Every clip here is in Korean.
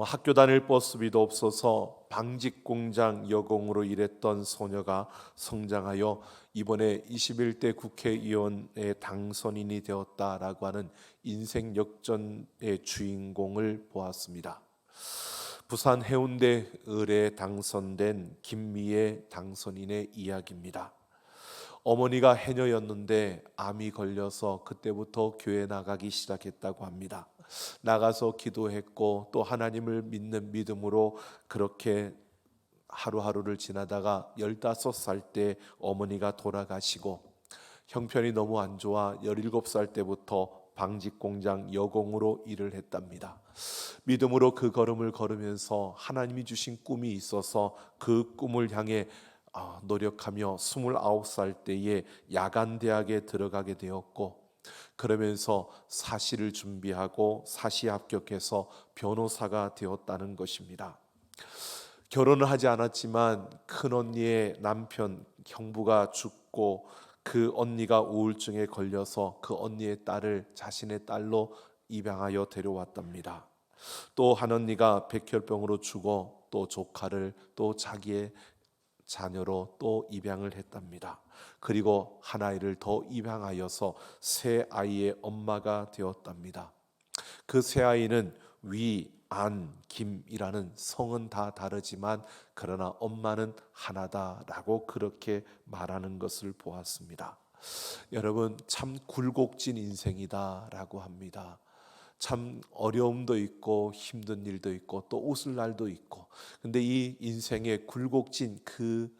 학교 다닐 버스비도 없어서 방직 공장 여공으로 일했던 소녀가 성장하여 이번에 21대 국회의원에 당선인이 되었다라고 하는 인생 역전의 주인공을 보았습니다. 부산 해운대 을에 당선된 김미애 당선인의 이야기입니다. 어머니가 해녀였는데 암이 걸려서 그때부터 교회 나가기 시작했다고 합니다. 나가서 기도했고 또 하나님을 믿는 믿음으로 그렇게 하루하루를 지나다가 15살 때 어머니가 돌아가시고 형편이 너무 안 좋아 17살 때부터 방직공장 여공으로 일을 했답니다. 믿음으로 그 걸음을 걸으면서 하나님이 주신 꿈이 있어서 그 꿈을 향해 노력하며 29살 때에 야간대학에 들어가게 되었고, 그러면서 사시를 준비하고 사시에 합격해서 변호사가 되었다는 것입니다. 결혼을 하지 않았지만 큰언니의 남편 형부가 죽고 그 언니가 우울증에 걸려서 그 언니의 딸을 자신의 딸로 입양하여 데려왔답니다. 또 한 언니가 백혈병으로 죽어 또 조카를 또 자기의 자녀로 또 입양을 했답니다. 그리고 한 아이를 더 입양하여서 세 아이의 엄마가 되었답니다. 그 세 아이는 위, 안, 김이라는 성은 다 다르지만 그러나 엄마는 하나다라고 그렇게 말하는 것을 보았습니다. 여러분, 참 굴곡진 인생이다라고 합니다. 참 어려움도 있고 힘든 일도 있고 또 웃을 날도 있고, 근데 이 인생의 굴곡진 그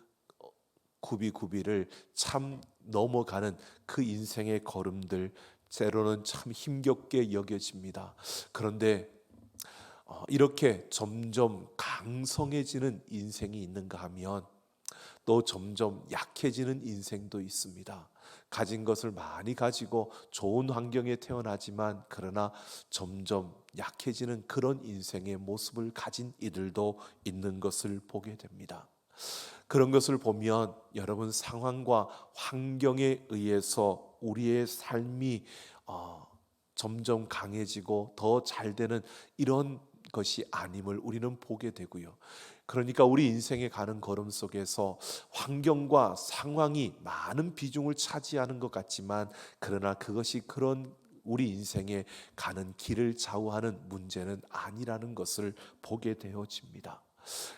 구비구비를 참 넘어가는 그 인생의 걸음들, 때로는 참 힘겹게 여겨집니다. 그런데 이렇게 점점 강성해지는 인생이 있는가 하면 또 점점 약해지는 인생도 있습니다. 가진 것을 많이 가지고 좋은 환경에 태어나지만 그러나 점점 약해지는 그런 인생의 모습을 가진 이들도 있는 것을 보게 됩니다. 그런 것을 보면 여러분, 상황과 환경에 의해서 우리의 삶이 점점 강해지고 더 잘 되는 이런 것이 아님을 우리는 보게 되고요. 그러니까 우리 인생에 가는 걸음 속에서 환경과 상황이 많은 비중을 차지하는 것 같지만 그러나 그것이 그런 우리 인생에 가는 길을 좌우하는 문제는 아니라는 것을 보게 되어집니다.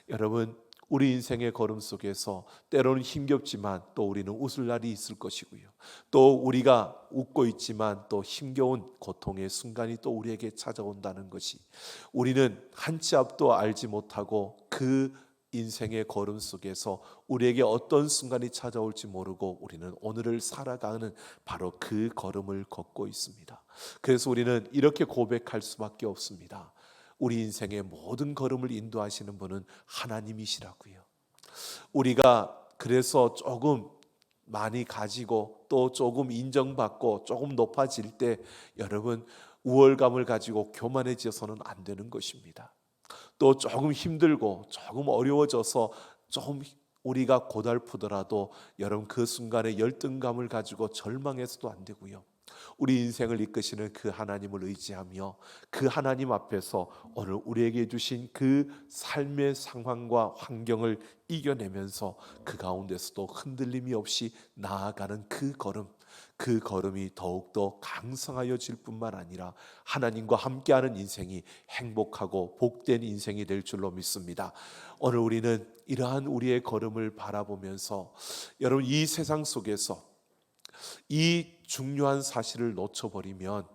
여러분, 우리 인생의 걸음 속에서 때로는 힘겹지만 또 우리는 웃을 날이 있을 것이고요. 또 우리가 웃고 있지만 또 힘겨운 고통의 순간이 또 우리에게 찾아온다는 것이, 우리는 한 치 앞도 알지 못하고 그 인생의 걸음 속에서 우리에게 어떤 순간이 찾아올지 모르고 우리는 오늘을 살아가는 바로 그 걸음을 걷고 있습니다. 그래서 우리는 이렇게 고백할 수밖에 없습니다. 우리 인생의 모든 걸음을 인도하시는 분은 하나님이시라고요. 우리가 그래서 조금 많이 가지고 또 조금 인정받고 조금 높아질 때 여러분, 우월감을 가지고 교만해져서는 안 되는 것입니다. 또 조금 힘들고 조금 어려워져서 조금 우리가 고달프더라도 여러분, 그 순간에 열등감을 가지고 절망해서도 안 되고요. 우리 인생을 이끄시는 그 하나님을 의지하며 그 하나님 앞에서 오늘 우리에게 주신 그 삶의 상황과 환경을 이겨내면서 그 가운데서도 흔들림이 없이 나아가는 그 걸음, 그 걸음이 더욱더 강성하여질 뿐만 아니라 하나님과 함께하는 인생이 행복하고 복된 인생이 될 줄로 믿습니다. 오늘 우리는 이러한 우리의 걸음을 바라보면서 여러분, 이 세상 속에서 이 중요한 사실을 놓쳐버리면,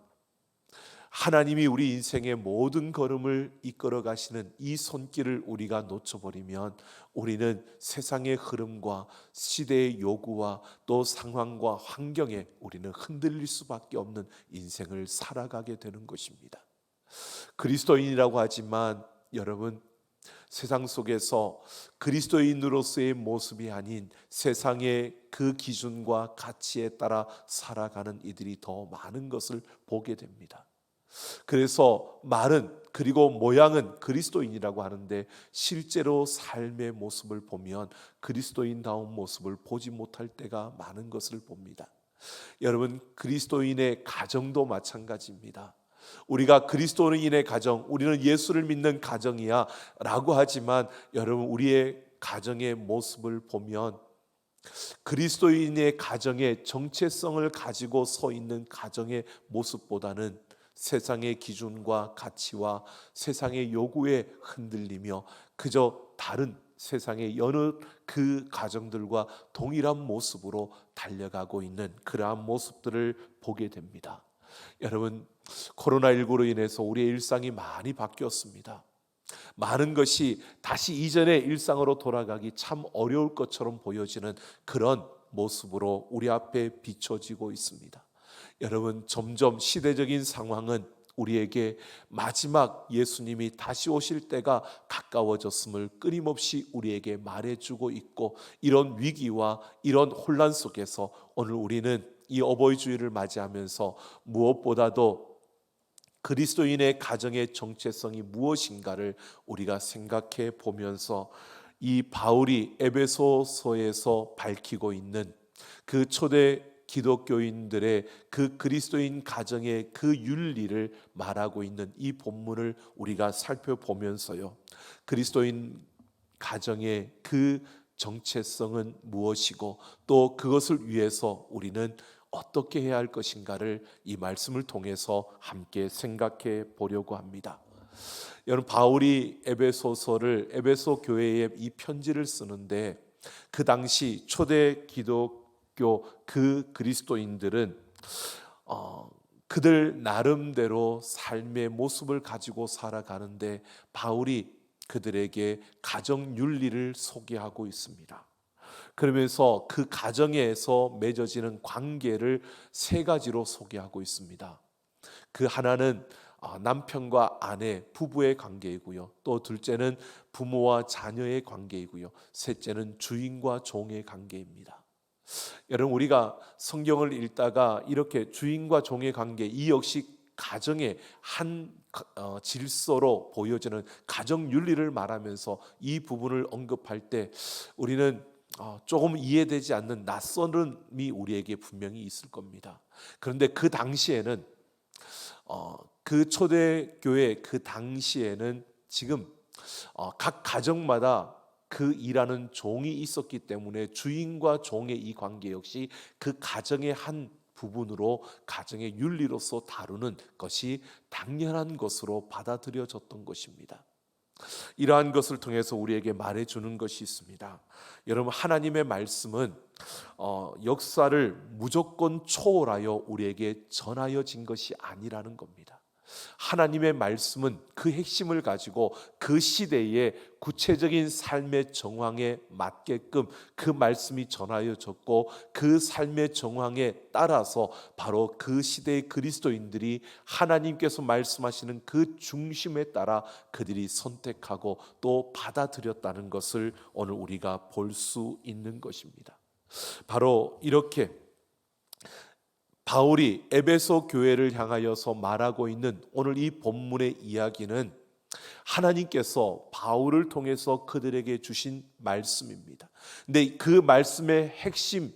하나님이 우리 인생의 모든 걸음을 이끌어 가시는 이 손길을 우리가 놓쳐버리면 우리는 세상의 흐름과 시대의 요구와 또 상황과 환경에 우리는 흔들릴 수밖에 없는 인생을 살아가게 되는 것입니다. 그리스도인이라고 하지만 여러분, 세상 속에서 그리스도인으로서의 모습이 아닌 세상의 그 기준과 가치에 따라 살아가는 이들이 더 많은 것을 보게 됩니다. 그래서 말은 그리고 모양은 그리스도인이라고 하는데 실제로 삶의 모습을 보면 그리스도인다운 모습을 보지 못할 때가 많은 것을 봅니다. 여러분, 그리스도인의 가정도 마찬가지입니다. 우리가 그리스도인의 가정, 우리는 예수를 믿는 가정이야 라고 하지만 여러분, 우리의 가정의 모습을 보면 그리스도인의 가정의 정체성을 가지고 서 있는 가정의 모습보다는 세상의 기준과 가치와 세상의 요구에 흔들리며 그저 다른 세상의 여느 그 가정들과 동일한 모습으로 달려가고 있는 그러한 모습들을 보게 됩니다. 여러분, 코로나19로 인해서 우리의 일상이 많이 바뀌었습니다. 많은 것이 다시 이전의 일상으로 돌아가기 참 어려울 것처럼 보여지는 그런 모습으로 우리 앞에 비춰지고 있습니다. 여러분, 점점 시대적인 상황은 우리에게 마지막 예수님이 다시 오실 때가 가까워졌음을 끊임없이 우리에게 말해주고 있고, 이런 위기와 이런 혼란 속에서 오늘 우리는 이 어버이 주일을 맞이하면서 무엇보다도 그리스도인의 가정의 정체성이 무엇인가를 우리가 생각해 보면서 이 바울이 에베소서에서 밝히고 있는 그 초대 기독교인들의 그 그리스도인 가정의 그 윤리를 말하고 있는 이 본문을 우리가 살펴보면서요, 그리스도인 가정의 그 정체성은 무엇이고 또 그것을 위해서 우리는 어떻게 해야 할 것인가를 이 말씀을 통해서 함께 생각해 보려고 합니다. 여러분, 바울이 에베소서를 에베소 교회에 이 편지를 쓰는데 그 당시 초대 기독교 그 그리스도인들은 그들 나름대로 삶의 모습을 가지고 살아가는데 바울이 그들에게 가정 윤리를 소개하고 있습니다. 그러면서 그 가정에서 맺어지는 관계를 세 가지로 소개하고 있습니다. 그 하나는 남편과 아내, 부부의 관계이고요. 또 둘째는 부모와 자녀의 관계이고요. 셋째는 주인과 종의 관계입니다. 여러분, 우리가 성경을 읽다가 이렇게 주인과 종의 관계, 이 역시 가정의 한 질서로 보여지는 가정 윤리를 말하면서 이 부분을 언급할 때 우리는 조금 이해되지 않는 낯선음이 우리에게 분명히 있을 겁니다. 그런데 그 당시에는 그 초대교회 그 당시에는 지금 각 가정마다 그 일하는 종이 있었기 때문에 주인과 종의 이 관계 역시 그 가정의 한 부분으로 가정의 윤리로서 다루는 것이 당연한 것으로 받아들여졌던 것입니다. 이러한 것을 통해서 우리에게 말해주는 것이 있습니다. 여러분, 하나님의 말씀은 역사를 무조건 초월하여 우리에게 전하여진 것이 아니라는 겁니다. 하나님의 말씀은 그 핵심을 가지고 그 시대의 구체적인 삶의 정황에 맞게끔 그 말씀이 전하여졌고, 그 삶의 정황에 따라서 바로 그 시대의 그리스도인들이 하나님께서 말씀하시는 그 중심에 따라 그들이 선택하고 또 받아들였다는 것을 오늘 우리가 볼 수 있는 것입니다. 바로 이렇게 바울이 에베소 교회를 향하여서 말하고 있는 오늘 이 본문의 이야기는 하나님께서 바울을 통해서 그들에게 주신 말씀입니다. 근데 그 말씀의 핵심을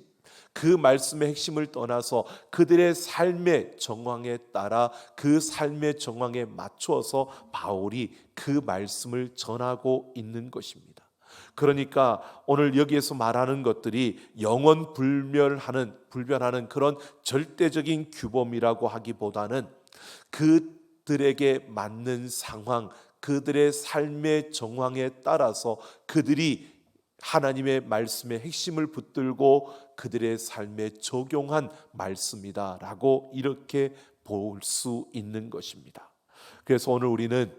떠나서 그들의 삶의 정황에 따라 그 삶의 정황에 맞추어서 바울이 그 말씀을 전하고 있는 것입니다. 그러니까 오늘 여기에서 말하는 것들이 영원 불변하는 그런 절대적인 규범이라고 하기보다는 그들에게 맞는 상황, 그들의 삶의 정황에 따라서 그들이 하나님의 말씀의 핵심을 붙들고 그들의 삶에 적용한 말씀이다라고 이렇게 볼 수 있는 것입니다. 그래서 오늘 우리는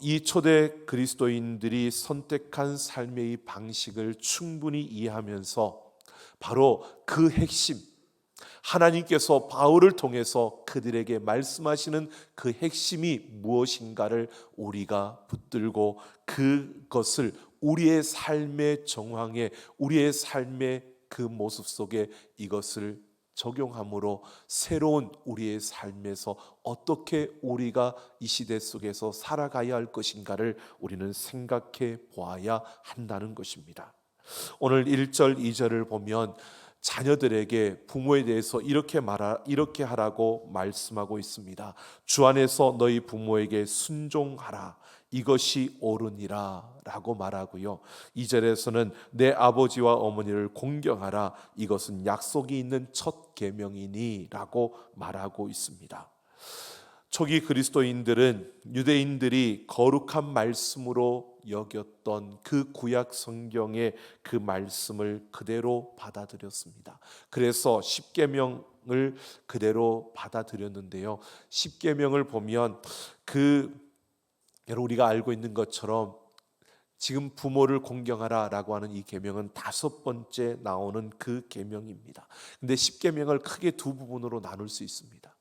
이 초대 그리스도인들이 선택한 삶의 이 방식을 충분히 이해하면서 바로 그 핵심, 하나님께서 바울을 통해서 그들에게 말씀하시는 그 핵심이 무엇인가를 우리가 붙들고 그것을 우리의 삶의 정황에, 우리의 삶의 그 모습 속에 이것을 적용함으로 새로운 우리의 삶에서 어떻게 우리가 이 시대 속에서 살아가야 할 것인가를 우리는 생각해 보아야 한다는 것입니다. 오늘 1절 2절을 보면 자녀들에게 부모에 대해서 이렇게 하라고 말씀하고 있습니다. 주 안에서 너희 부모에게 순종하라. 이것이 옳으니라 라고 말하고요. 2절에서는 내 아버지와 어머니를 공경하라. 이것은 약속이 있는 첫 계명이니 라고 말하고 있습니다. 초기 그리스도인들은 유대인들이 거룩한 말씀으로 여겼던 그 구약 성경의 그 말씀을 그대로 받아들였습니다. 그래서 십계명을 그대로 받아들였는데요. 십계명을 보면 여러분 우리가 알고 있는 것처럼 지금 부모를 공경하라라고 하는 이 계명은 5번째 나오는 그 계명입니다. 근데 십계명을 크게 두 부분으로 나눌 수 있습니다.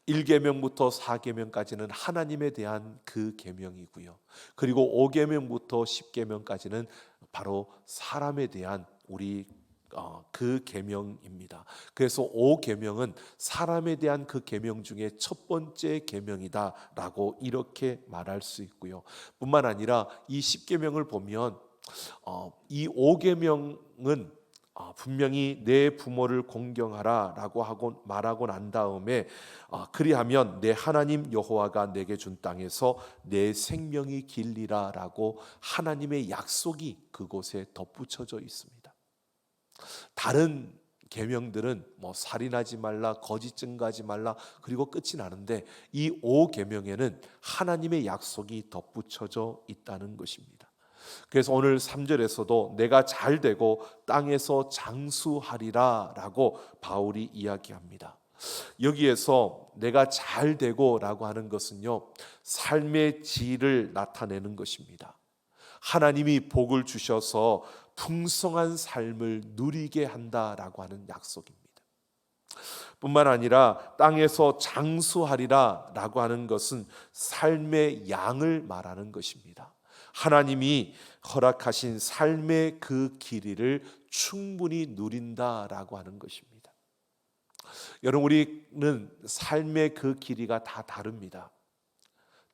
1계명부터 4계명까지는 하나님에 대한 그 계명이고요. 그리고 5계명부터 10계명까지는 바로 사람에 대한 그 계명입니다. 그래서 5계명은 사람에 대한 그 계명 중에 첫 번째 계명이다라고 이렇게 말할 수 있고요. 뿐만 아니라 이 10계명을 보면 이 5계명은 분명히 내 부모를 공경하라라고 하고 말하고 난 다음에 그리하면 내 하나님 여호와가 내게 준 땅에서 내 생명이 길리라라고 하나님의 약속이 그곳에 덧붙여져 있습니다. 다른 계명들은 살인하지 말라, 거짓 증거하지 말라, 그리고 끝이 나는데 이 5계명에는 하나님의 약속이 덧붙여져 있다는 것입니다. 그래서 오늘 3절에서도 내가 잘 되고 땅에서 장수하리라 라고 바울이 이야기합니다. 여기에서 내가 잘 되고 라고 하는 것은요, 삶의 질을 나타내는 것입니다. 하나님이 복을 주셔서 풍성한 삶을 누리게 한다라고 하는 약속입니다. 뿐만 아니라 땅에서 장수하리라 라고 하는 것은 삶의 양을 말하는 것입니다. 하나님이 허락하신 삶의 그 길이를 충분히 누린다라고 하는 것입니다. 여러분 우리는 삶의 그 길이가 다 다릅니다.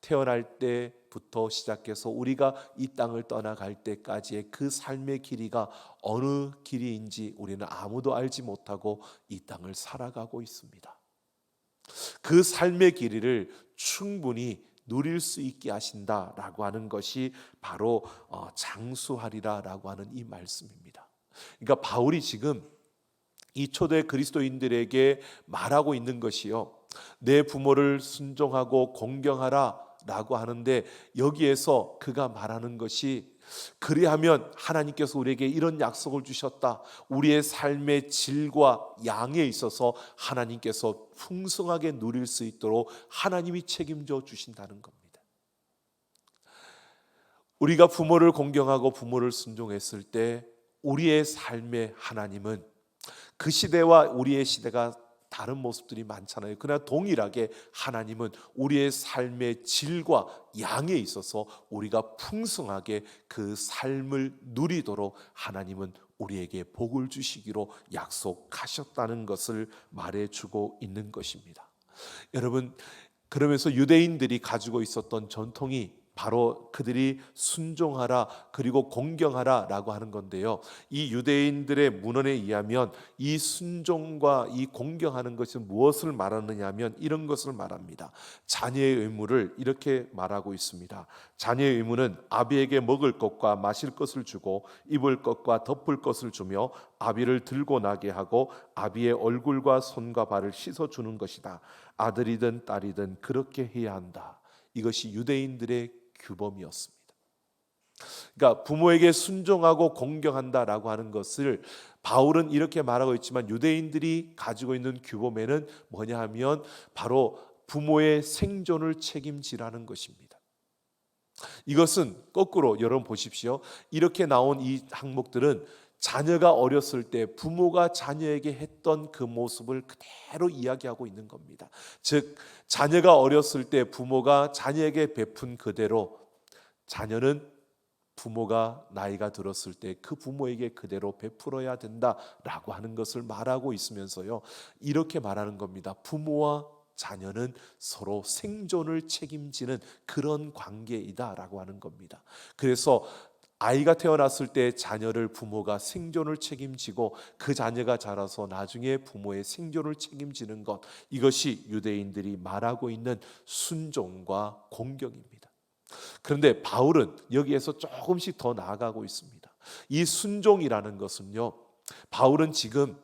태어날 때부터 시작해서 우리가 이 땅을 떠나갈 때까지의 그 삶의 길이가 어느 길이인지 우리는 아무도 알지 못하고 이 땅을 살아가고 있습니다. 그 삶의 길이를 충분히 누릴 수 있게 하신다라고 하는 것이 바로 장수하리라라고 하는 이 말씀입니다. 그러니까 바울이 지금 이 초대 그리스도인들에게 말하고 있는 것이요, 내 부모를 순종하고 공경하라 라고 하는데 여기에서 그가 말하는 것이 그리하면 하나님께서 우리에게 이런 약속을 주셨다. 우리의 삶의 질과 양에 있어서 하나님께서 풍성하게 누릴 수 있도록 하나님이 책임져 주신다는 겁니다. 우리가 부모를 공경하고 부모를 순종했을 때 우리의 삶의 하나님은 그 시대와 우리의 시대가 다른 모습들이 많잖아요. 그러나 동일하게 하나님은 우리의 삶의 질과 양에 있어서 우리가 풍성하게 그 삶을 누리도록 하나님은 우리에게 복을 주시기로 약속하셨다는 것을 말해주고 있는 것입니다. 여러분, 그러면서 유대인들이 가지고 있었던 전통이 바로 그들이 순종하라 그리고 공경하라 라고 하는 건데요, 이 유대인들의 문헌에 의하면 이 순종과 이 공경하는 것이 무엇을 말하느냐 하면 이런 것을 말합니다. 자녀의 의무를 이렇게 말하고 있습니다. 자녀의 의무는 아비에게 먹을 것과 마실 것을 주고 입을 것과 덮을 것을 주며 아비를 들고 나게 하고 아비의 얼굴과 손과 발을 씻어주는 것이다. 아들이든 딸이든 그렇게 해야 한다. 이것이 유대인들의 규범이었습니다. 그러니까 부모에게 순종하고 공경한다라고 하는 것을 바울은 이렇게 말하고 있지만 유대인들이 가지고 있는 규범에는 뭐냐 하면 바로 부모의 생존을 책임지라는 것입니다. 이것은 거꾸로 여러분 보십시오. 이렇게 나온 이 항목들은 자녀가 어렸을 때 부모가 자녀에게 했던 그 모습을 그대로 이야기하고 있는 겁니다. 즉 자녀가 어렸을 때 부모가 자녀에게 베푼 그대로 자녀는 부모가 나이가 들었을 때 그 부모에게 그대로 베풀어야 된다라고 하는 것을 말하고 있으면서요, 이렇게 말하는 겁니다. 부모와 자녀는 서로 생존을 책임지는 그런 관계이다라고 하는 겁니다. 그래서 아이가 태어났을 때 자녀를 부모가 생존을 책임지고 그 자녀가 자라서 나중에 부모의 생존을 책임지는 것, 이것이 유대인들이 말하고 있는 순종과 공경입니다. 그런데 바울은 여기에서 조금씩 더 나아가고 있습니다. 이 순종이라는 것은요, 바울은 지금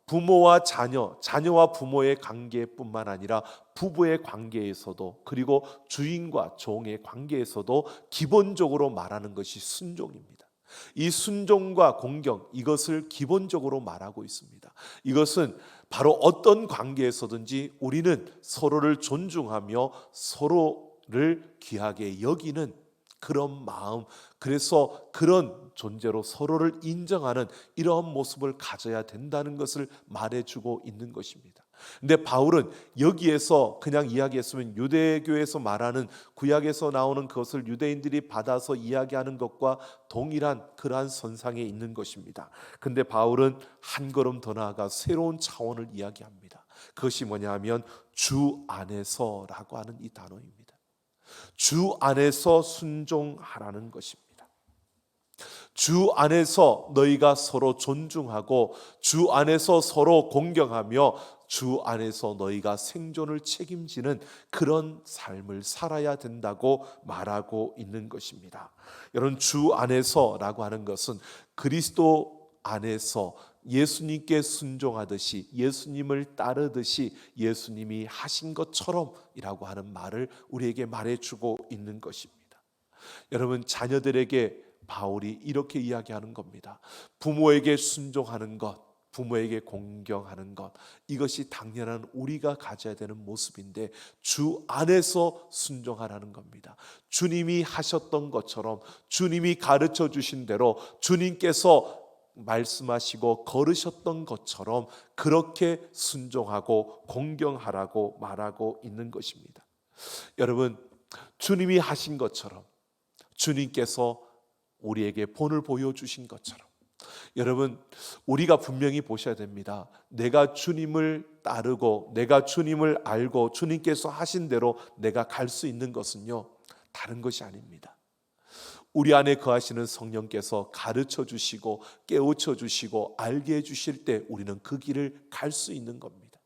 부모와 자녀, 자녀와 부모의 관계뿐만 아니라 부부의 관계에서도, 그리고 주인과 종의 관계에서도 기본적으로 말하는 것이 순종입니다. 이 순종과 공경, 이것을 기본적으로 말하고 있습니다. 이것은 바로 어떤 관계에서든지 우리는 서로를 존중하며 서로를 귀하게 여기는 그런 마음, 그래서 그런 존재로 서로를 인정하는 이러한 모습을 가져야 된다는 것을 말해주고 있는 것입니다. 근데 바울은 여기에서 그냥 이야기했으면 유대교에서 말하는, 구약에서 나오는 그것을 유대인들이 받아서 이야기하는 것과 동일한 그러한 선상에 있는 것입니다. 근데 바울은 한 걸음 더 나아가 새로운 차원을 이야기합니다. 그것이 뭐냐 하면 주 안에서라고 하는 이 단어입니다. 주 안에서 순종하라는 것입니다. 주 안에서 너희가 서로 존중하고 주 안에서 서로 공경하며 주 안에서 너희가 생존을 책임지는 그런 삶을 살아야 된다고 말하고 있는 것입니다. 여러분, 주 안에서라고 하는 것은 그리스도 안에서 예수님께 순종하듯이, 예수님을 따르듯이 예수님이 하신 것처럼이라고 하는 말을 우리에게 말해주고 있는 것입니다. 여러분, 자녀들에게 바울이 이렇게 이야기하는 겁니다. 부모에게 순종하는 것, 부모에게 공경하는 것, 이것이 당연한 우리가 가져야 되는 모습인데 주 안에서 순종하라는 겁니다. 주님이 하셨던 것처럼, 주님이 가르쳐 주신 대로, 주님께서 말씀하시고 걸으셨던 것처럼 그렇게 순종하고 공경하라고 말하고 있는 것입니다. 여러분, 주님이 하신 것처럼, 주님께서 우리에게 본을 보여주신 것처럼, 여러분, 우리가 분명히 보셔야 됩니다. 내가 주님을 따르고 내가 주님을 알고 주님께서 하신 대로 내가 갈 수 있는 것은요, 다른 것이 아닙니다. 우리 안에 거하시는 성령께서 가르쳐 주시고 깨우쳐 주시고 알게 해주실 때 우리는 그 길을 갈 수 있는 겁니다.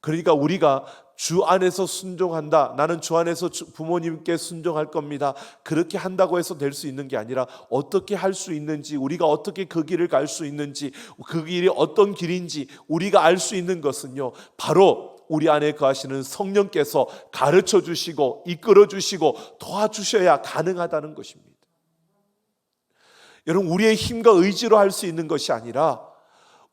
그러니까 우리가 주 안에서 순종한다, 나는 주 안에서 부모님께 순종할 겁니다, 그렇게 한다고 해서 될 수 있는 게 아니라 어떻게 할 수 있는지, 우리가 어떻게 그 길을 갈 수 있는지, 그 길이 어떤 길인지 우리가 알 수 있는 것은요, 바로 우리 안에 거하시는 성령께서 가르쳐 주시고 이끌어 주시고 도와주셔야 가능하다는 것입니다. 여러분, 우리의 힘과 의지로 할 수 있는 것이 아니라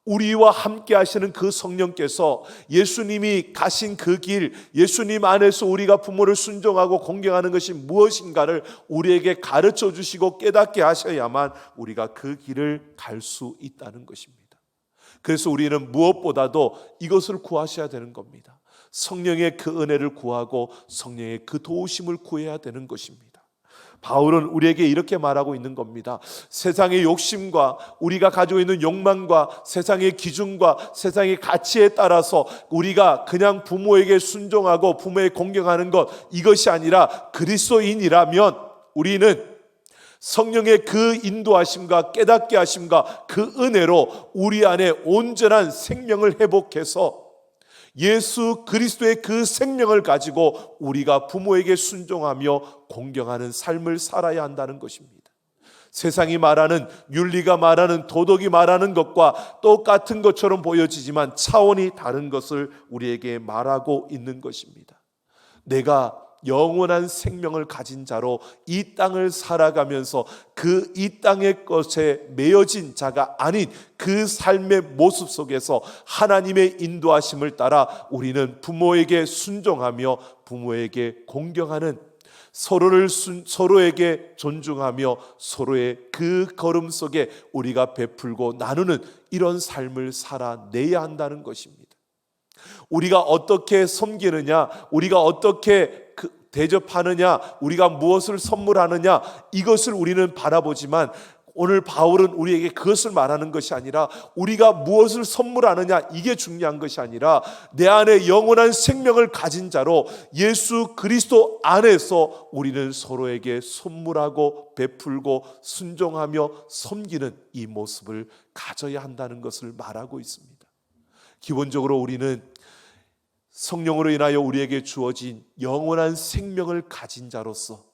우리와 함께 하시는 그 성령께서 예수님이 가신 그 길, 예수님 안에서 우리가 부모를 순종하고 공경하는 것이 무엇인가를 우리에게 가르쳐 주시고 깨닫게 하셔야만 우리가 그 길을 갈 수 있다는 것입니다. 그래서 우리는 무엇보다도 이것을 구하셔야 되는 겁니다. 성령의 그 은혜를 구하고 성령의 그 도우심을 구해야 되는 것입니다. 바울은 우리에게 이렇게 말하고 있는 겁니다. 세상의 욕심과 우리가 가지고 있는 욕망과 세상의 기준과 세상의 가치에 따라서 우리가 그냥 부모에게 순종하고 부모에 공경하는 것, 이것이 아니라 그리스도인이라면 우리는 성령의 그 인도하심과 깨닫게 하심과 그 은혜로 우리 안에 온전한 생명을 회복해서 예수 그리스도의 그 생명을 가지고 우리가 부모에게 순종하며 공경하는 삶을 살아야 한다는 것입니다. 세상이 말하는, 윤리가 말하는, 도덕이 말하는 것과 똑같은 것처럼 보여지지만 차원이 다른 것을 우리에게 말하고 있는 것입니다. 내가 영원한 생명을 가진 자로 이 땅을 살아가면서 그 이 땅의 것에 매여진 자가 아닌 그 삶의 모습 속에서 하나님의 인도하심을 따라 우리는 부모에게 순종하며 부모에게 공경하는, 서로에게 존중하며 서로의 그 걸음 속에 우리가 베풀고 나누는 이런 삶을 살아내야 한다는 것입니다. 우리가 어떻게 섬기느냐, 우리가 어떻게 대접하느냐, 우리가 무엇을 선물하느냐, 이것을 우리는 바라보지만 오늘 바울은 우리에게 그것을 말하는 것이 아니라 우리가 무엇을 선물하느냐 이게 중요한 것이 아니라 내 안에 영원한 생명을 가진 자로 예수 그리스도 안에서 우리는 서로에게 선물하고 베풀고 순종하며 섬기는 이 모습을 가져야 한다는 것을 말하고 있습니다. 기본적으로 우리는 성령으로 인하여 우리에게 주어진 영원한 생명을 가진 자로서,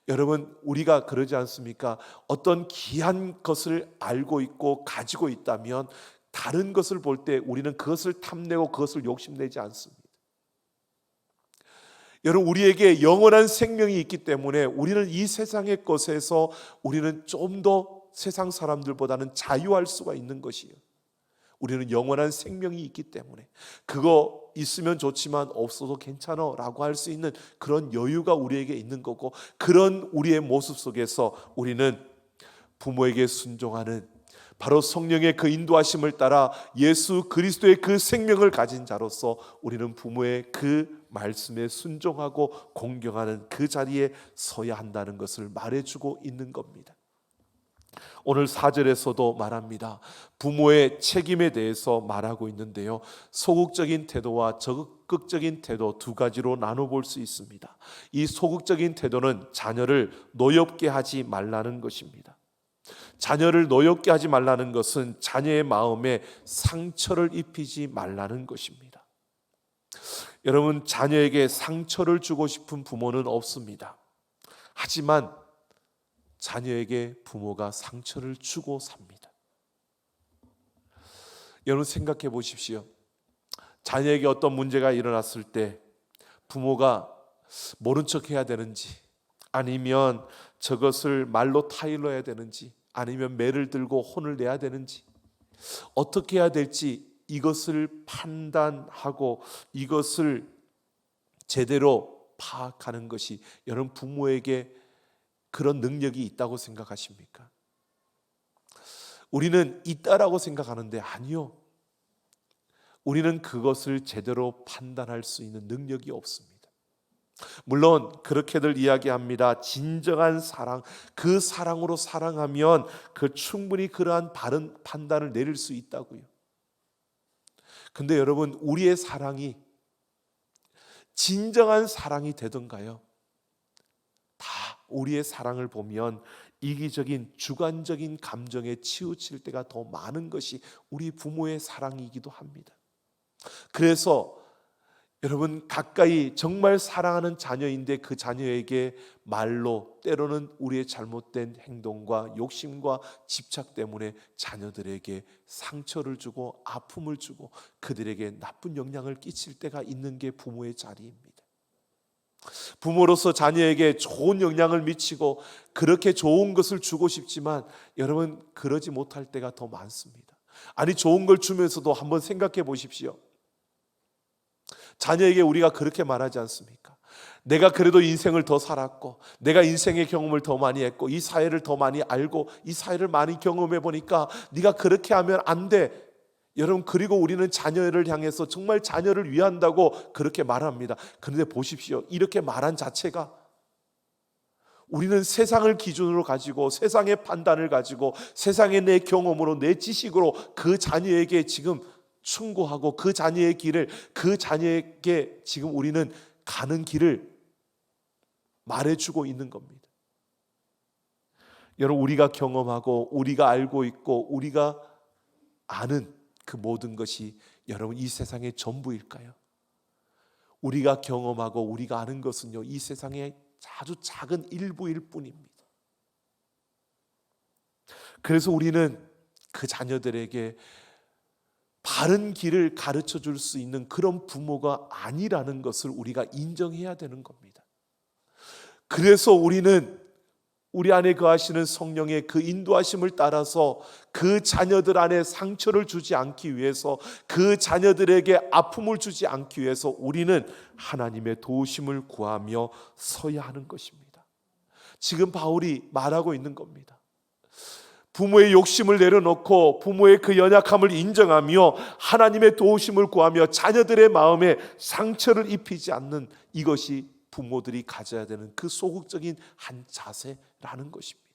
여러분 우리가 그러지 않습니까? 어떤 귀한 것을 알고 있고 가지고 있다면 다른 것을 볼 때 우리는 그것을 탐내고 그것을 욕심내지 않습니다. 여러분 우리에게 영원한 생명이 있기 때문에 우리는 이 세상의 것에서 우리는 좀 더 세상 사람들보다는 자유할 수가 있는 것이에요. 우리는 영원한 생명이 있기 때문에 그거 있으면 좋지만 없어도 괜찮아 라고 할 수 있는 그런 여유가 우리에게 있는 거고, 그런 우리의 모습 속에서 우리는 부모에게 순종하는 바로 성령의 그 인도하심을 따라 예수 그리스도의 그 생명을 가진 자로서 우리는 부모의 그 말씀에 순종하고 공경하는 그 자리에 서야 한다는 것을 말해주고 있는 겁니다. 오늘 4절에서도 말합니다. 부모의 책임에 대해서 말하고 있는데요, 소극적인 태도와 적극적인 태도 두 가지로 나눠볼 수 있습니다. 이 소극적인 태도는 자녀를 노엽게 하지 말라는 것입니다. 자녀를 노엽게 하지 말라는 것은 자녀의 마음에 상처를 입히지 말라는 것입니다. 여러분 자녀에게 상처를 주고 싶은 부모는 없습니다. 하지만 자녀에게 부모가 상처를 주고 삽니다. 여러분 생각해 보십시오. 자녀에게 어떤 문제가 일어났을 때 부모가 모른 척 해야 되는지, 아니면 저것을 말로 타일러야 되는지, 아니면 매를 들고 혼을 내야 되는지, 어떻게 해야 될지 이것을 판단하고 이것을 제대로 파악하는 것이 여러분 부모에게 그런 능력이 있다고 생각하십니까? 우리는 있다라고 생각하는데 아니요. 우리는 그것을 제대로 판단할 수 있는 능력이 없습니다. 물론 그렇게들 이야기합니다. 진정한 사랑, 그 사랑으로 사랑하면 그 충분히 그러한 바른 판단을 내릴 수 있다고요. 근데 여러분 우리의 사랑이 진정한 사랑이 되던가요? 다 우리의 사랑을 보면 이기적인 주관적인 감정에 치우칠 때가 더 많은 것이 우리 부모의 사랑이기도 합니다. 그래서 여러분 가까이 정말 사랑하는 자녀인데 그 자녀에게 말로 때로는 우리의 잘못된 행동과 욕심과 집착 때문에 자녀들에게 상처를 주고 아픔을 주고 그들에게 나쁜 영향을 끼칠 때가 있는 게 부모의 자리입니다. 부모로서 자녀에게 좋은 영향을 미치고 그렇게 좋은 것을 주고 싶지만 여러분 그러지 못할 때가 더 많습니다. 아니 좋은 걸 주면서도 한번 생각해 보십시오. 자녀에게 우리가 그렇게 말하지 않습니까? 내가 그래도 인생을 더 살았고 내가 인생의 경험을 더 많이 했고 이 사회를 더 많이 알고 이 사회를 많이 경험해 보니까 네가 그렇게 하면 안 돼. 여러분 그리고 우리는 자녀를 향해서 정말 자녀를 위한다고 그렇게 말합니다. 그런데 보십시오. 이렇게 말한 자체가 우리는 세상을 기준으로 가지고 세상의 판단을 가지고 세상의 내 경험으로 내 지식으로 그 자녀에게 지금 충고하고 그 자녀의 길을 그 자녀에게 지금 우리는 가는 길을 말해주고 있는 겁니다. 여러분 우리가 경험하고 우리가 알고 있고 우리가 아는 그 모든 것이 여러분 이 세상의 전부일까요? 우리가 경험하고 우리가 아는 것은요 이 세상의 아주 작은 일부일 뿐입니다. 그래서 우리는 그 자녀들에게 바른 길을 가르쳐 줄 수 있는 그런 부모가 아니라는 것을 우리가 인정해야 되는 겁니다. 그래서 우리는 우리 안에 거하시는 성령의 그 인도하심을 따라서 그 자녀들 안에 상처를 주지 않기 위해서 그 자녀들에게 아픔을 주지 않기 위해서 우리는 하나님의 도우심을 구하며 서야 하는 것입니다. 지금 바울이 말하고 있는 겁니다. 부모의 욕심을 내려놓고 부모의 그 연약함을 인정하며 하나님의 도우심을 구하며 자녀들의 마음에 상처를 입히지 않는 이것이 부모들이 가져야 되는 그 소극적인 한 자세라는 것입니다.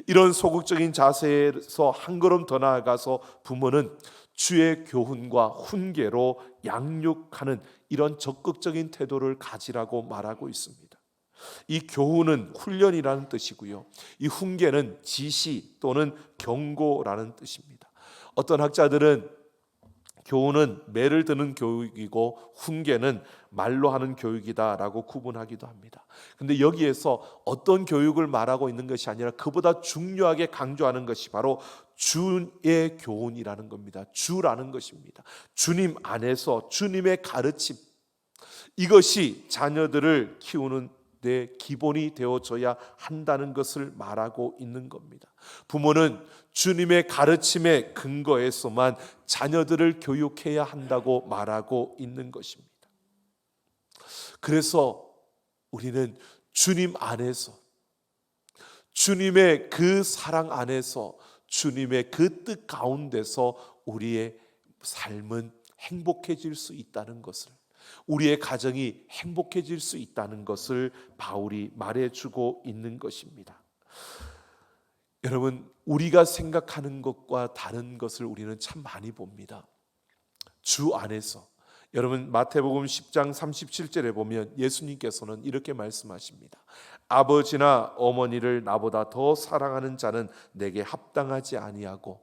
이런 소극적인 자세에서 한 걸음 더 나아가서 부모는 주의 교훈과 훈계로 양육하는 이런 적극적인 태도를 가지라고 말하고 있습니다. 이 교훈은 훈련이라는 뜻이고요, 이 훈계는 지시 또는 경고라는 뜻입니다. 어떤 학자들은 교훈은 매를 드는 교육이고 훈계는 말로 하는 교육이다라고 구분하기도 합니다. 근데 여기에서 어떤 교육을 말하고 있는 것이 아니라 그보다 중요하게 강조하는 것이 바로 주의 교훈이라는 겁니다. 주라는 것입니다. 주님 안에서 주님의 가르침, 이것이 자녀들을 키우는 내 기본이 되어져야 한다는 것을 말하고 있는 겁니다. 부모는 주님의 가르침의 근거에서만 자녀들을 교육해야 한다고 말하고 있는 것입니다. 그래서 우리는 주님 안에서, 주님의 그 사랑 안에서, 주님의 그 뜻 가운데서 우리의 삶은 행복해질 수 있다는 것을, 우리의 가정이 행복해질 수 있다는 것을 바울이 말해주고 있는 것입니다. 여러분, 우리가 생각하는 것과 다른 것을 우리는 참 많이 봅니다. 주 안에서, 여러분 마태복음 10장 37절에 보면 예수님께서는 이렇게 말씀하십니다. 아버지나 어머니를 나보다 더 사랑하는 자는 내게 합당하지 아니하고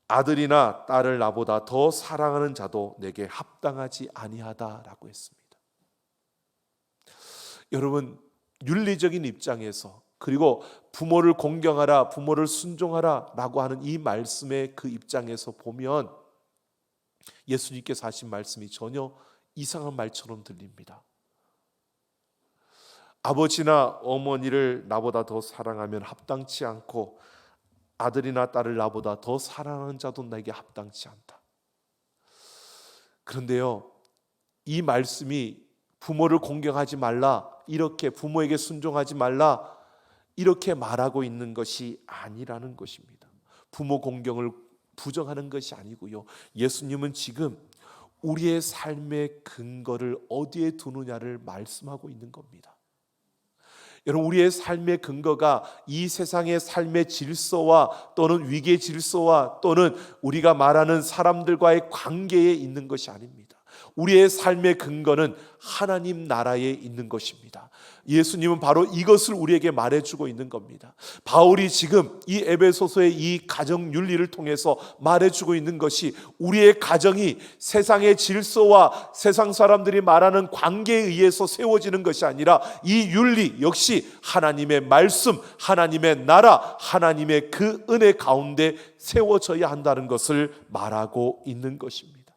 아들이나 딸을 나보다 더 사랑하는 자도 내게 합당하지 아니하다라고 했습니다. 여러분, 윤리적인 입장에서, 그리고 부모를 공경하라, 부모를 순종하라 라고 하는 이 말씀의 그 입장에서 보면 예수님께서 하신 말씀이 전혀 이상한 말처럼 들립니다. 아버지나 어머니를 나보다 더 사랑하면 합당치 않고 아들이나 딸을 나보다 더 사랑하는 자도 나에게 합당치 않다. 그런데요, 이 말씀이 부모를 공경하지 말라, 이렇게 부모에게 순종하지 말라, 이렇게 말하고 있는 것이 아니라는 것입니다. 부모 공경을 부정하는 것이 아니고요, 예수님은 지금 우리의 삶의 근거를 어디에 두느냐를 말씀하고 있는 겁니다. 여러분, 우리의 삶의 근거가 이 세상의 삶의 질서와 또는 위계 질서와 또는 우리가 말하는 사람들과의 관계에 있는 것이 아닙니다. 우리의 삶의 근거는 하나님 나라에 있는 것입니다. 예수님은 바로 이것을 우리에게 말해주고 있는 겁니다. 바울이 지금 이 에베소서의 이 가정 윤리를 통해서 말해주고 있는 것이 우리의 가정이 세상의 질서와 세상 사람들이 말하는 관계에 의해서 세워지는 것이 아니라 이 윤리 역시 하나님의 말씀, 하나님의 나라, 하나님의 그 은혜 가운데 세워져야 한다는 것을 말하고 있는 것입니다.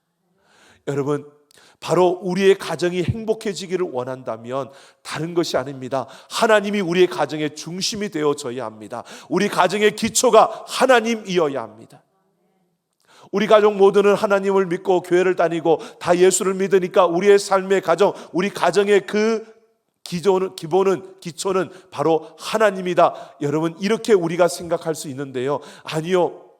여러분, 바로 우리의 가정이 행복해지기를 원한다면 다른 것이 아닙니다. 하나님이 우리의 가정의 중심이 되어져야 합니다. 우리 가정의 기초가 하나님이어야 합니다. 우리 가족 모두는 하나님을 믿고 교회를 다니고 다 예수를 믿으니까 우리의 삶의 가정, 우리 가정의 그 기초는 바로 하나님이다. 여러분, 이렇게 우리가 생각할 수 있는데요, 아니요,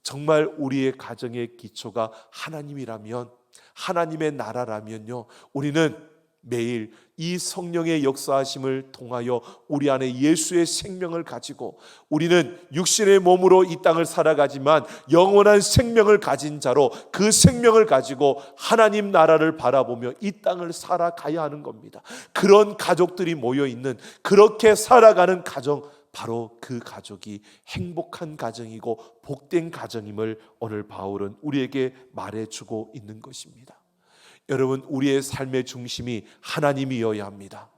정말 우리의 가정의 기초가 하나님이라면, 하나님의 나라라면요, 우리는 매일 이 성령의 역사하심을 통하여 우리 안에 예수의 생명을 가지고, 우리는 육신의 몸으로 이 땅을 살아가지만 영원한 생명을 가진 자로 그 생명을 가지고 하나님 나라를 바라보며 이 땅을 살아가야 하는 겁니다. 그런 가족들이 모여있는, 그렇게 살아가는 가정, 바로 그 가족이 행복한 가정이고 복된 가정임을 오늘 바울은 우리에게 말해주고 있는 것입니다. 여러분, 우리의 삶의 중심이 하나님이어야 합니다.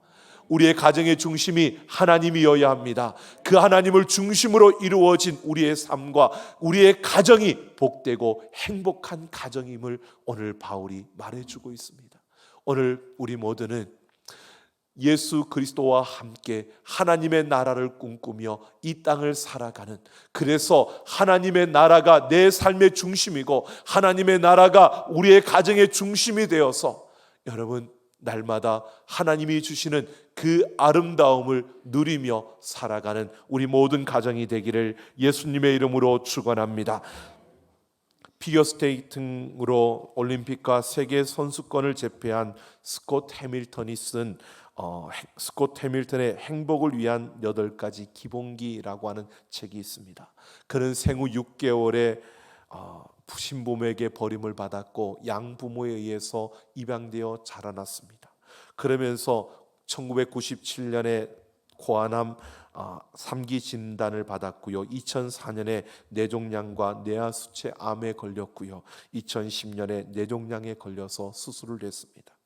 우리의 가정의 중심이 하나님이어야 합니다. 그 하나님을 중심으로 이루어진 우리의 삶과 우리의 가정이 복되고 행복한 가정임을 오늘 바울이 말해주고 있습니다. 오늘 우리 모두는 예수 그리스도와 함께 하나님의 나라를 꿈꾸며 이 땅을 살아가는, 그래서 하나님의 나라가 내 삶의 중심이고 하나님의 나라가 우리의 가정의 중심이 되어서 여러분, 날마다 하나님이 주시는 그 아름다움을 누리며 살아가는 우리 모든 가정이 되기를 예수님의 이름으로 축원합니다. 피겨스케이팅으로 올림픽과 세계 선수권을 제패한 스콧 해밀턴이 쓴 스콧 해밀턴의 행복을 위한 8가지 기본기라고 하는 책이 있습니다. 그는 생후 6개월에 부신부모에게 버림을 받았고 양부모에 의해서 입양되어 자라났습니다. 그러면서 1997년에 고아암 3기 진단을 받았고요. 2004년에 뇌종양과 뇌하수체 암에 걸렸고요. 2010년에 뇌종양에 걸려서 수술을 했습니다.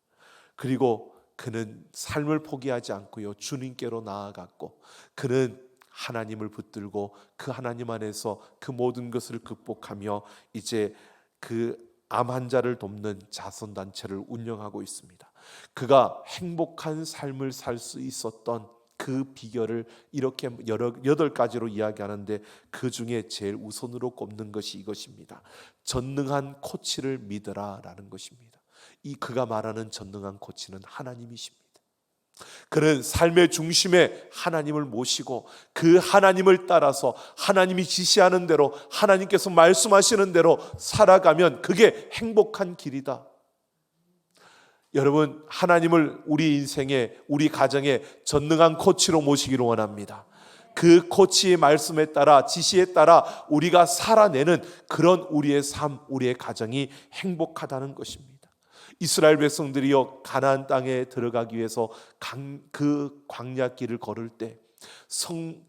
그리고 그는 삶을 포기하지 않고요. 주님께로 나아갔고 그는 하나님을 붙들고 그 하나님 안에서 그 모든 것을 극복하며 이제 그 암 환자를 돕는 자선단체를 운영하고 있습니다. 그가 행복한 삶을 살 수 있었던 그 비결을 이렇게 8가지로 이야기하는데 그 중에 제일 우선으로 꼽는 것이 이것입니다. 전능한 코치를 믿으라라는 것입니다. 그가 말하는 전능한 코치는 하나님이십니다. 그는 삶의 중심에 하나님을 모시고 그 하나님을 따라서 하나님이 지시하는 대로 하나님께서 말씀하시는 대로 살아가면 그게 행복한 길이다. 여러분, 하나님을 우리 인생에, 우리 가정에 전능한 코치로 모시기를 원합니다. 그 코치의 말씀에 따라, 지시에 따라 우리가 살아내는 그런 우리의 삶, 우리의 가정이 행복하다는 것입니다. 이스라엘 백성들이요, 가나안 땅에 들어가기 위해서 그 광야길을 걸을 때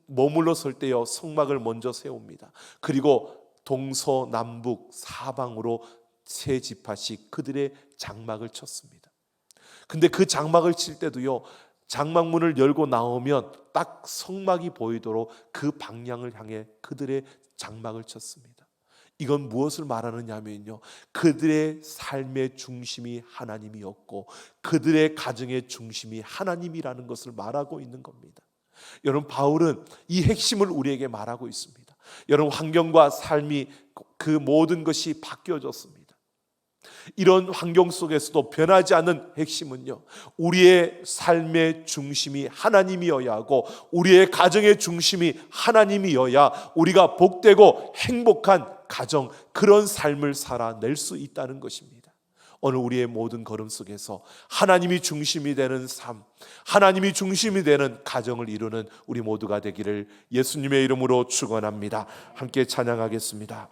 머물러 설 때요, 성막을 먼저 세웁니다. 그리고 동서남북 사방으로 세 지파씩 그들의 장막을 쳤습니다. 근데 그 장막을 칠 때도요, 장막문을 열고 나오면 딱 성막이 보이도록 그 방향을 향해 그들의 장막을 쳤습니다. 이건 무엇을 말하느냐면요, 그들의 삶의 중심이 하나님이었고 그들의 가정의 중심이 하나님이라는 것을 말하고 있는 겁니다. 여러분, 바울은 이 핵심을 우리에게 말하고 있습니다. 여러분, 환경과 삶이 그 모든 것이 바뀌어졌습니다. 이런 환경 속에서도 변하지 않는 핵심은요, 우리의 삶의 중심이 하나님이어야 하고 우리의 가정의 중심이 하나님이어야 우리가 복되고 행복한 가정, 그런 삶을 살아낼 수 있다는 것입니다. 오늘 우리의 모든 걸음 속에서 하나님이 중심이 되는 삶, 하나님이 중심이 되는 가정을 이루는 우리 모두가 되기를 예수님의 이름으로 축원합니다. 함께 찬양하겠습니다.